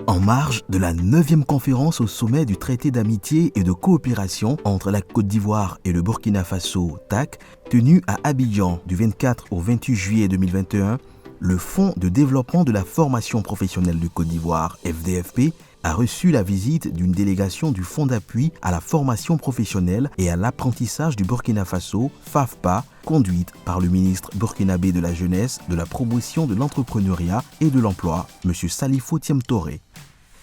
En marge de la 9e conférence au sommet du traité d'amitié et de coopération entre la Côte d'Ivoire et le Burkina Faso, TAC, tenue à Abidjan du 24 au 28 juillet 2021, le Fonds de développement de la formation professionnelle de Côte d'Ivoire, FDFP, a reçu la visite d'une délégation du Fonds d'appui à la formation professionnelle et à l'apprentissage du Burkina Faso, FAFPA, conduite par le ministre burkinabé de la Jeunesse, de la Promotion de l'Entrepreneuriat et de l'Emploi, M. Salifou Thiem Touré.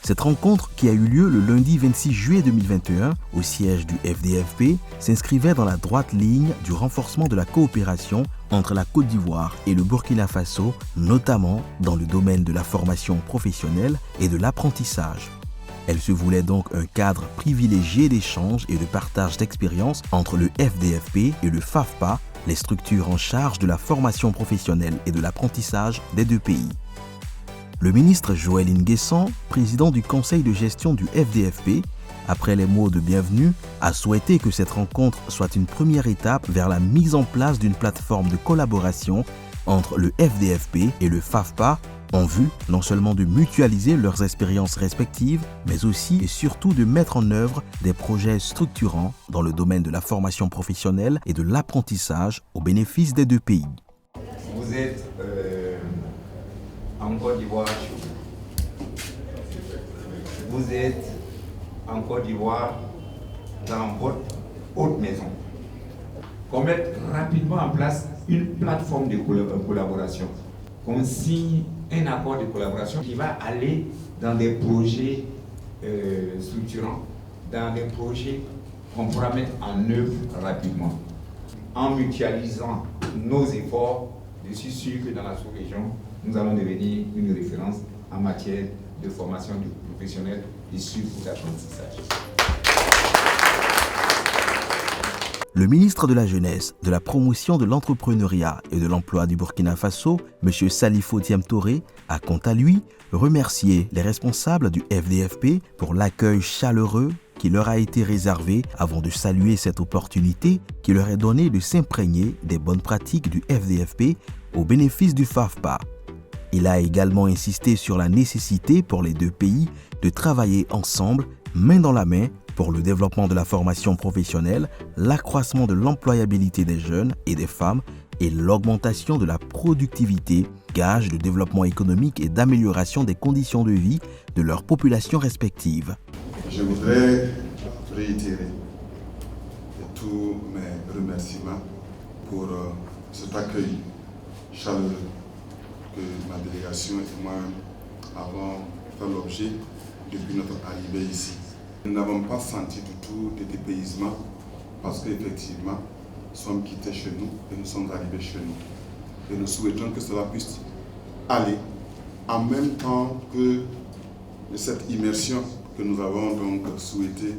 Cette rencontre, qui a eu lieu le lundi 26 juillet 2021 au siège du FDFP, s'inscrivait dans la droite ligne du renforcement de la coopération entre la Côte d'Ivoire et le Burkina Faso, notamment dans le domaine de la formation professionnelle et de l'apprentissage. Elle se voulait donc un cadre privilégié d'échange et de partage d'expériences entre le FDFP et le FAFPA, les structures en charge de la formation professionnelle et de l'apprentissage des deux pays. Le ministre Joël Nguessan, président du conseil de gestion du FDFP, après les mots de bienvenue, a souhaité que cette rencontre soit une première étape vers la mise en place d'une plateforme de collaboration entre le FDFP et le FAFPA en vue non seulement de mutualiser leurs expériences respectives, mais aussi et surtout de mettre en œuvre des projets structurants dans le domaine de la formation professionnelle et de l'apprentissage au bénéfice des deux pays. Vous êtes en Côte d'Ivoire, vous êtes en Côte d'Ivoire dans votre haute maison. Qu'on mette rapidement en place une plateforme de collaboration, qu'on signe un accord de collaboration qui va aller dans des projets structurants, dans des projets qu'on pourra mettre en œuvre rapidement. En mutualisant nos efforts, je suis sûr que dans la sous-région, nous allons devenir une référence en matière de formation professionnelle et surtout d'apprentissage. Le ministre de la Jeunesse, de la Promotion de l'Entrepreneuriat et de l'Emploi du Burkina Faso, M. Salifou Thiem Touré, a quant à lui remercié les responsables du FDFP pour l'accueil chaleureux qui leur a été réservé avant de saluer cette opportunité qui leur est donnée de s'imprégner des bonnes pratiques du FDFP au bénéfice du FAFPA. Il a également insisté sur la nécessité pour les deux pays de travailler ensemble, main dans la main, pour le développement de la formation professionnelle, l'accroissement de l'employabilité des jeunes et des femmes et l'augmentation de la productivité, gage de développement économique et d'amélioration des conditions de vie de leurs populations respectives. Je voudrais réitérer tous mes remerciements pour cet accueil chaleureux que ma délégation et moi avons fait l'objet depuis notre arrivée ici. Nous n'avons pas senti du tout de dépaysement parce qu'effectivement, nous sommes quittés chez nous et nous sommes arrivés chez nous. Et nous souhaitons que cela puisse aller en même temps que cette immersion que nous avons donc souhaité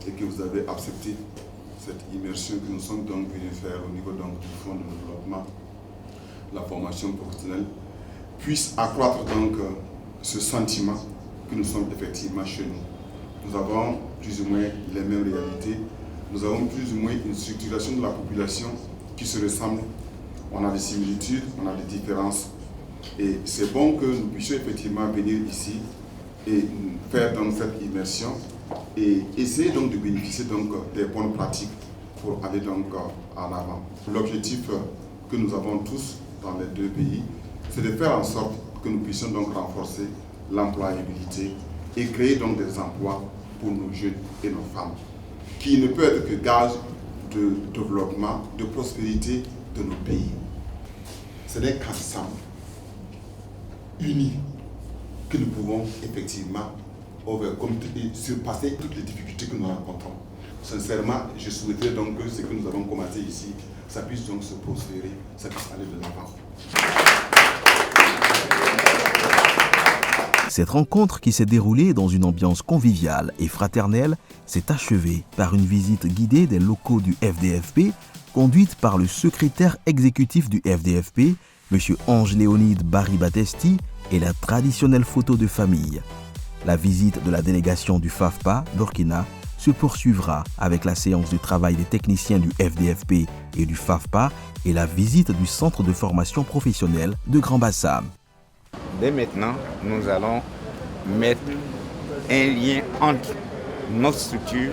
et que vous avez accepté, cette immersion que nous sommes donc venus faire au niveau donc du Fonds de développement, la formation professionnelle, puisse accroître donc ce sentiment que nous sommes effectivement chez nous. Nous avons plus ou moins les mêmes réalités, nous avons plus ou moins une structuration de la population qui se ressemble. On a des similitudes, on a des différences. Et c'est bon que nous puissions effectivement venir ici et faire donc cette immersion et essayer donc de bénéficier donc des bonnes pratiques pour aller donc en avant. L'objectif que nous avons tous dans les deux pays, c'est de faire en sorte que nous puissions donc renforcer l'employabilité et créer donc des emplois pour nos jeunes et nos femmes, qui ne peut être que gage de développement, de prospérité de nos pays. Ce n'est qu'ensemble, unis, que nous pouvons effectivement surpasser toutes les difficultés que nous rencontrons. Sincèrement, je souhaiterais donc que ce que nous avons commencé ici, ça puisse donc se prospérer, ça puisse aller de l'avant. Cette rencontre, qui s'est déroulée dans une ambiance conviviale et fraternelle, s'est achevée par une visite guidée des locaux du FDFP, conduite par le secrétaire exécutif du FDFP, M. Ange Léonide Barry Batesti, et la traditionnelle photo de famille. La visite de la délégation du FAFPA, Burkina, se poursuivra avec la séance de travail des techniciens du FDFP et du FAFPA et la visite du centre de formation professionnelle de Grand Bassam. Dès maintenant, nous allons mettre un lien entre notre structure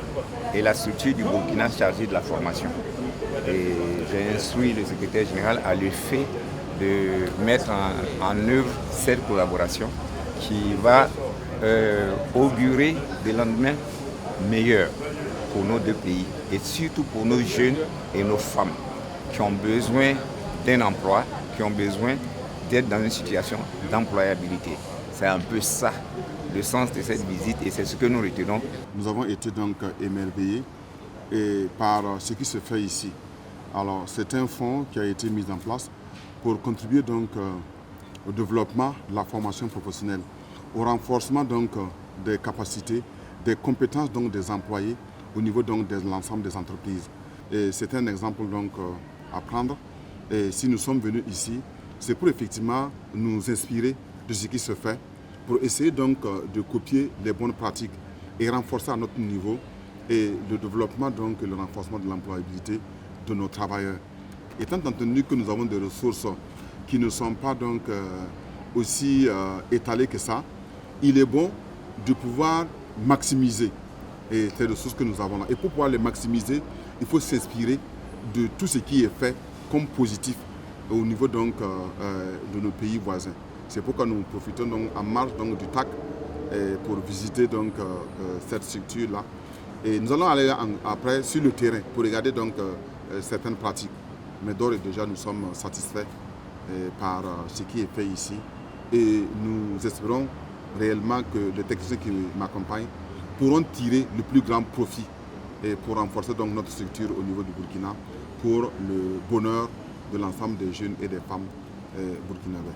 et la structure du Burkina chargée de la formation. Et j'ai instruit le secrétaire général à le fait de mettre en œuvre cette collaboration qui va augurer des lendemains meilleurs pour nos deux pays et surtout pour nos jeunes et nos femmes qui ont besoin d'un emploi, qui ont besoin d'être dans une situation d'employabilité. C'est un peu ça le sens de cette visite et c'est ce que nous retenons. Nous avons été donc émerveillés par ce qui se fait ici. Alors c'est un fonds qui a été mis en place pour contribuer donc au développement de la formation professionnelle, au renforcement donc des capacités, des compétences donc des employés au niveau donc de l'ensemble des entreprises. Et c'est un exemple donc à prendre. Et si nous sommes venus ici, c'est pour effectivement nous inspirer de ce qui se fait, pour essayer donc de copier les bonnes pratiques et renforcer à notre niveau et le développement donc et le renforcement de l'employabilité de nos travailleurs. Étant entendu que nous avons des ressources qui ne sont pas donc aussi étalées que ça, il est bon de pouvoir maximiser ces ressources que nous avons là. Et pour pouvoir les maximiser, il faut s'inspirer de tout ce qui est fait comme positif au niveau donc, de nos pays voisins. C'est pourquoi nous profitons donc en marge donc, du TAC pour visiter donc, cette structure-là. Et nous allons aller après sur le terrain pour regarder donc, certaines pratiques. Mais d'ores et déjà, nous sommes satisfaits par ce qui est fait ici. Et nous espérons réellement que les techniciens qui m'accompagnent pourront tirer le plus grand profit et pour renforcer donc, notre structure au niveau du Burkina pour le bonheur de l'ensemble des jeunes et des femmes burkinabés.